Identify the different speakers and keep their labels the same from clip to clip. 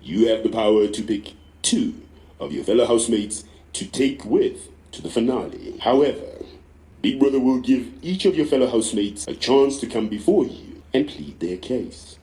Speaker 1: you have the power to pick 2 of your fellow housemates to take with to the finale. However, Big Brother will give each of your fellow housemates a chance to come before you and plead their case.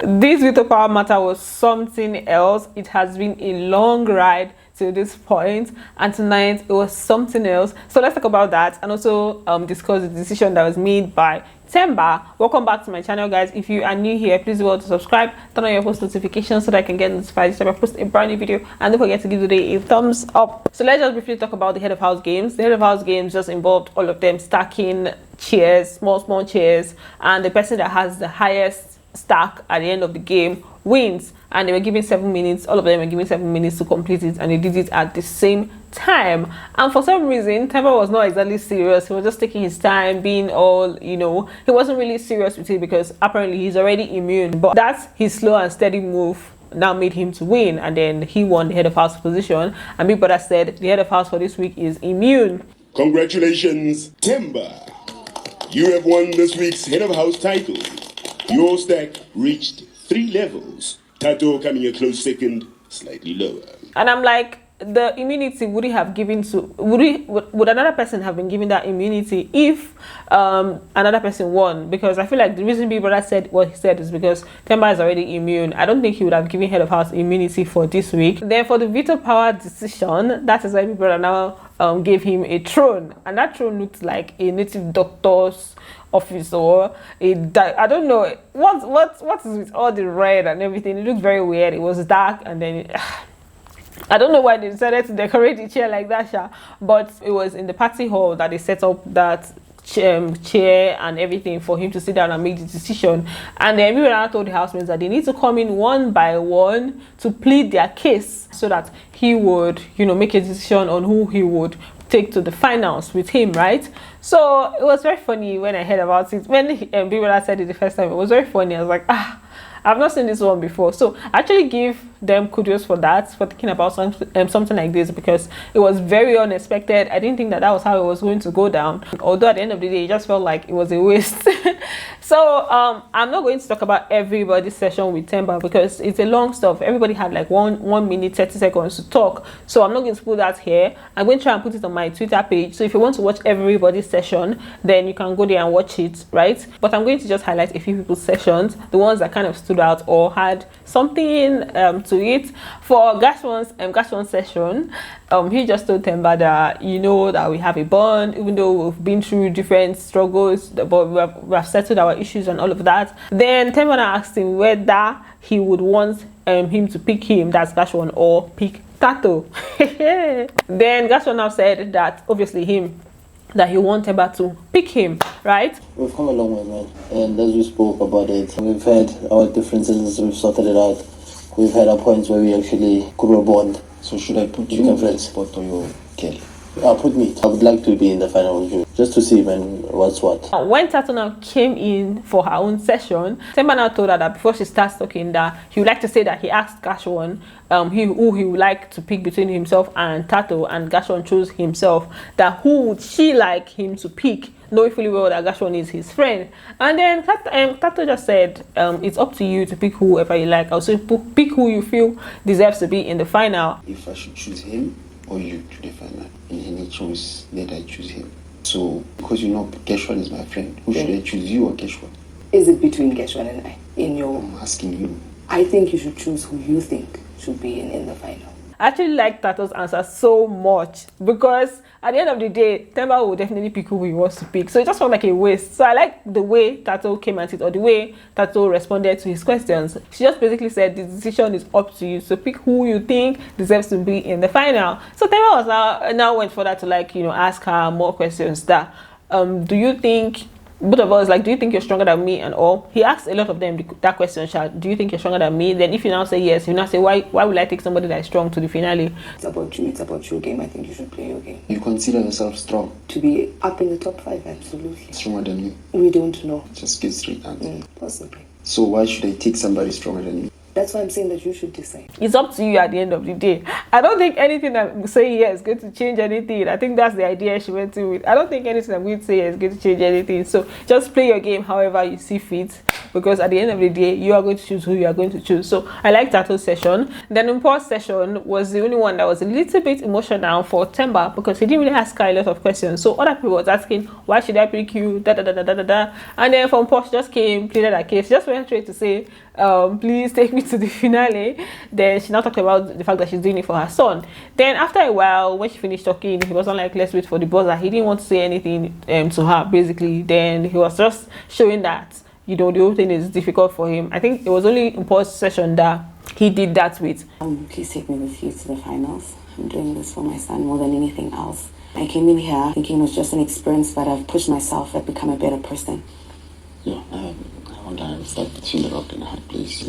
Speaker 2: This veto power matter was something else. It has been a long ride to this point, and tonight it was something else. So let's talk about that and also discuss the decision that was made by Teewa. Welcome back to my channel, guys. If you are new here, please go to subscribe, turn on your post notifications so that I can get notified each time I post a brand new video, and don't forget to give the video a thumbs up. So let's just briefly talk about the head of house games. The head of house games just involved all of them stacking chairs, small chairs, and the person that has the highest stack at the end of the game wins. And they were given 7 minutes. All of them were given 7 minutes to complete it, and they did it at the same time. And for some reason, Teewa was not exactly serious. He was just taking his time, being all, he wasn't really serious with it because apparently he's already immune. But that's his slow and steady move now made him to win, and then he won the head of house position. And Big Brother said the head of house for this week is immune.
Speaker 1: Congratulations, Teewa. You have won this week's head of house title. Your stack reached 3 levels. Tato coming a close second, slightly lower.
Speaker 2: And I'm like, the immunity would another person have been given that immunity if another person won? Because I feel like the reason Big Brother said what he said is because Teewa is already immune. I don't think he would have given head of house immunity for this week. Then for the veto power decision, that is why Big Brother now gave him a throne, and that throne looked like a native doctor's office, or I don't know what is with all the red and everything. It looked very weird. It was dark, and then I don't know why they decided to decorate the chair like that, but it was in the party hall that they set up that chair and everything for him to sit down and make the decision. And then everyone told the housemates that they need to come in one by one to plead their case so that he would, make a decision on who he would take to the finals with him, right? So it was very funny when I heard about it. When Big Brother said it the first time, it was very funny. I was like, I've not seen this one before. So I actually give them kudos for that, for thinking about something like this, because it was very unexpected. I didn't think that was how it was going to go down. Although at the end of the day, it just felt like it was a waste. So I'm not going to talk about everybody's session with Teewa because it's a long stuff. Everybody had like 1 minute 30 seconds to talk. So I'm not going to put that here. I'm going to try and put it on my Twitter page. So if you want to watch everybody's session, then you can go there and watch it, right? But I'm going to just highlight a few people's sessions, the ones that kind of stood out or had something to it. For Gason's session, he just told Teewa that that we have a bond, even though we've been through different struggles, but we have settled our issues and all of that. Then Teewa asked him whether he would want him to pick him, that's Gasol, or pick Tato. Then Gasol now said that obviously that he wanted Teewa to pick him, right?
Speaker 3: We've come a long way, man. And as we spoke about it, we've had our differences, we've sorted it out. We've had our points where we actually grew a bond.
Speaker 4: So should I put you in the spot or your girl?
Speaker 3: Put me. I would like to be in the final with you, just to see, man, what's what.
Speaker 2: When Tato now came in for her own session, Teewa now told her that before she starts talking, that he would like to say that he asked Gasol who he would like to pick between himself and Tato, and Gasol chose himself. That who would she like him to pick, knowing fully well that Gasol is his friend. And then Tato just said, it's up to you to pick whoever you like. Also pick who you feel deserves to be in the final.
Speaker 4: If I should choose him or you to the final, in any choice, let I choose him. So because Gasol is my friend, who should I choose, you or Gasol?
Speaker 5: Is it between Gasol and I?
Speaker 4: I'm asking you.
Speaker 5: I think you should choose who you think should be in the final.
Speaker 2: I actually like Tato's answer so much, because at the end of the day, Teewa will definitely pick who he wants to pick. So it just felt like a waste. So I like the way Tato came at it, or the way Tato responded to his questions. She just basically said the decision is up to you. So pick who you think deserves to be in the final. So Teewa was now went further to ask her more questions. That do you think, both of us, do you think you're stronger than me and all? He asked a lot of them that question, do you think you're stronger than me? Then if you now say yes, you now say, why would I take somebody that is strong to the finale?
Speaker 5: It's about you, it's about your game. I think you should play your game.
Speaker 4: You consider yourself strong?
Speaker 5: To be up in the top 5, absolutely.
Speaker 4: Stronger than me?
Speaker 5: We don't know.
Speaker 4: Just get straight answer.
Speaker 5: Possibly.
Speaker 4: So why should I take somebody stronger than me?
Speaker 5: That's why I'm saying that you should decide.
Speaker 2: It's up to you at the end of the day. I don't think anything I'm saying here is going to change anything. I think that's the idea she went to with. I don't think anything I'm going to say is going to change anything. So just play your game however you see fit. because at the end of the day, you are going to choose who you are going to choose. So I like Tato's session. Then Impa's session was the only one that was a little bit emotional for Teewa, because he didn't really ask her a lot of questions. So other people was asking, why should I pick you, da da da da da da da. And then from Impa, she just came, pleaded her case, just went straight to say, please take me to the finale. Then she now talked about the fact that she's doing it for her son. Then after a while, when she finished talking, he wasn't like, let's wait for the buzzer. He didn't want to say anything to her, basically. Then he was just showing that, you know, the whole thing is difficult for him. I think it was only in Impa's session that he did that with.
Speaker 5: Please take me with you to the finals. I'm doing this for my son more than anything else. I came in here thinking it was just an experience, but I've pushed myself. I've become a better person.
Speaker 4: Yeah, I wonder, I was like between the rock and a hard place.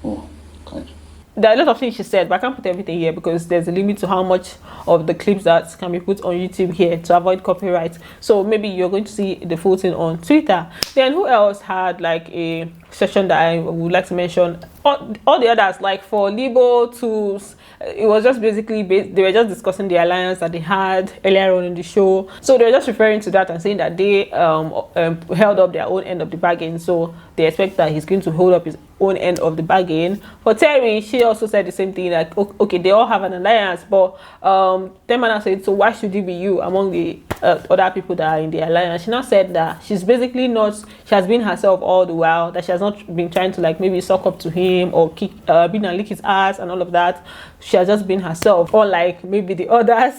Speaker 4: Oh, God.
Speaker 2: There are a lot of things she said, but I can't put everything here because there's a limit to how much of the clips that can be put on YouTube here to avoid copyright. So maybe you're going to see the full thing on Twitter. Then who else had like a session that I would like to mention? All the others, like for Libo, Tulz, it was just basically they were just discussing the alliance that they had earlier on in the show. So they were just referring to that and saying that they held up their own end of the bargain. So they expect that he's going to hold up his own end of the bargain. For Terry, she also said the same thing, like, okay, they all have an alliance, but Teewa said, so why should it be you among the other people that are in the alliance? She now said that she's basically not, she has been herself all the while, that she has not been trying to like maybe suck up to him or kick been and lick his ass and all of that. She has just been herself, unlike maybe the others.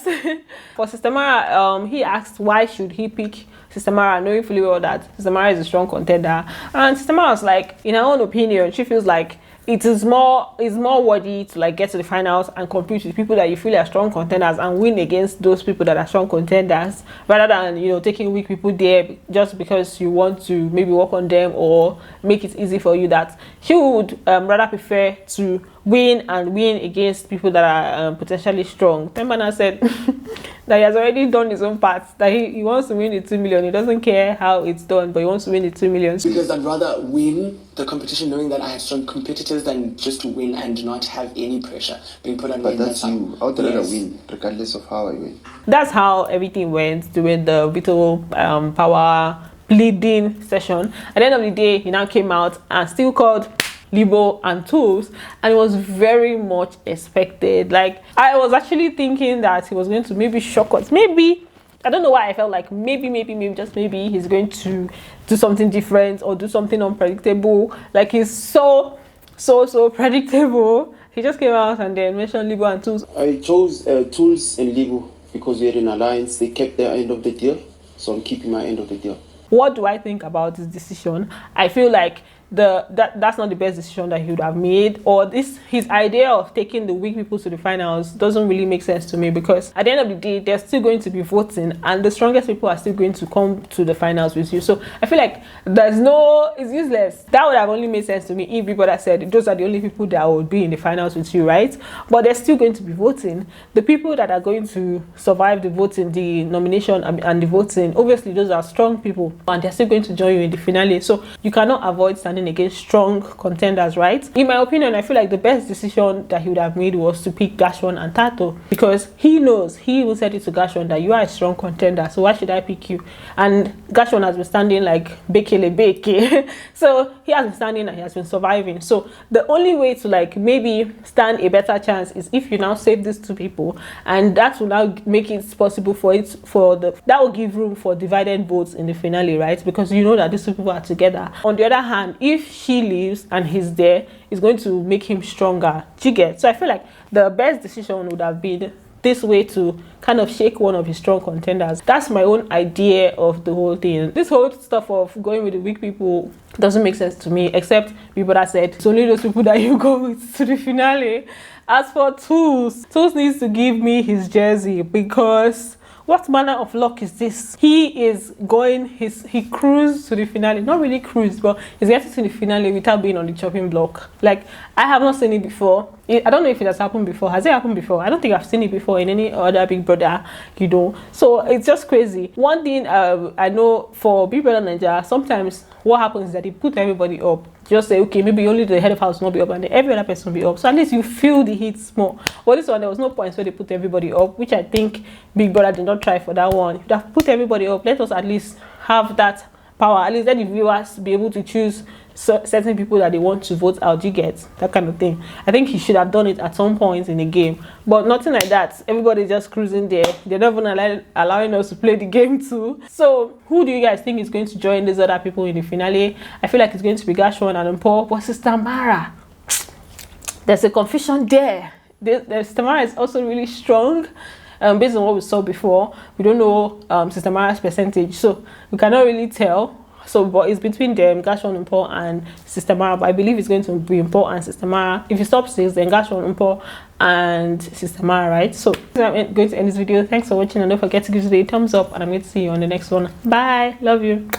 Speaker 2: For Sister Mara, he asked why should he pick Sister Mara, knowing fully well that Sister Mara is a strong contender. And Sister Mara was like, in her own opinion, she feels like it's more worthy to like get to the finals and compete with people that you feel are strong contenders and win against those people that are strong contenders, rather than, you know, taking weak people there just because you want to maybe work on them or make it easy for you. That she would rather prefer to win against people that are potentially strong. Teewa said that he has already done his own part, that he wants to win the 2 million. He doesn't care how it's done, but he wants to win the 2 million.
Speaker 6: Because I'd rather win the competition knowing that I have strong competitors than just to win and not have any pressure being put on me.
Speaker 4: But that's you. I would rather win, regardless of how I win.
Speaker 2: That's how everything went during the veto power pleading session. At the end of the day, he now came out and still called Libo and Tulz, and it was very much expected. Like, I was actually thinking that he was going to maybe shock us. Maybe, I don't know why I felt like maybe just maybe he's going to do something different or do something unpredictable. Like, he's so predictable. He just came out and then mentioned Libo and Tulz.
Speaker 4: I chose Tulz and Libo because we had an alliance. They kept their end of the deal, so I'm keeping my end of the deal.
Speaker 2: What do I think about this decision? I feel like that's not the best decision that he would have made, or his idea of taking the weak people to the finals doesn't really make sense to me, because at the end of the day, there's still going to be voting and the strongest people are still going to come to the finals with you. So I feel like it's useless. That would have only made sense to me if Big Brother said those are the only people that would be in the finals with you, right? But there's still going to be voting. The people that are going to survive the voting, the nomination and the voting, obviously those are strong people and they're still going to join you in the finale. So you cannot avoid standing against strong contenders, right? In my opinion, I feel like the best decision that he would have made was to pick Gasol and Tata, because he knows, he will said it to Gasol that you are a strong contender, so why should I pick you? And Gasol has been standing like beke. So he has been standing and he has been surviving. So the only way to like maybe stand a better chance is if you now save these two people, and that will now make it possible that will give room for divided votes in the finale, right? Because you know that these two people are together. On the other hand, if she leaves and he's there, it's going to make him stronger. Do you get? So I feel like the best decision would have been this way, to kind of shake one of his strong contenders. That's my own idea of the whole thing. This whole stuff of going with the weak people doesn't make sense to me, except people that said it's only those people that you go with to the finale. As for Tulz needs to give me his jersey, because what manner of luck is this? He cruised to the finale. Not really cruised, but he's getting to the finale without being on the chopping block. Like, I have not seen it before. I don't know if it has happened before. Has it happened before? I don't think I've seen it before in any other Big Brother, you know. So it's just crazy. One thing I know for Big Brother Nigeria, sometimes what happens is that they put everybody up. Just say, okay, maybe only the head of house will not be up and then every other person will be up. So at least you feel the heat more. But this one, there was no point, so they put everybody up, which I think Big Brother did not try for that one. If they have put everybody up, let us at least have that power. At least let the viewers be able to choose certain people that they want to vote out. You get that kind of thing. I think he should have done it at some point in the game, but nothing like that. Everybody's just cruising there. They're not even allowing us to play the game too. So who do you guys think is going to join these other people in the finale? I feel like it's going to be Gasol and Impa, but Sister Mara, there's a confusion there. Sister Mara is also really strong. Based on what we saw before, we don't know Sister Mara's percentage, so we cannot really tell. So, but it's between them, Gasol, Impa, and Sister Mara. But I believe it's going to be Impa and Sister Mara. If you stop 6, then Gasol, Impa, and Sister Mara, right? So, I'm going to end this video. Thanks for watching, and don't forget to give this video a thumbs up. And I'm going to see you on the next one. Bye. Love you.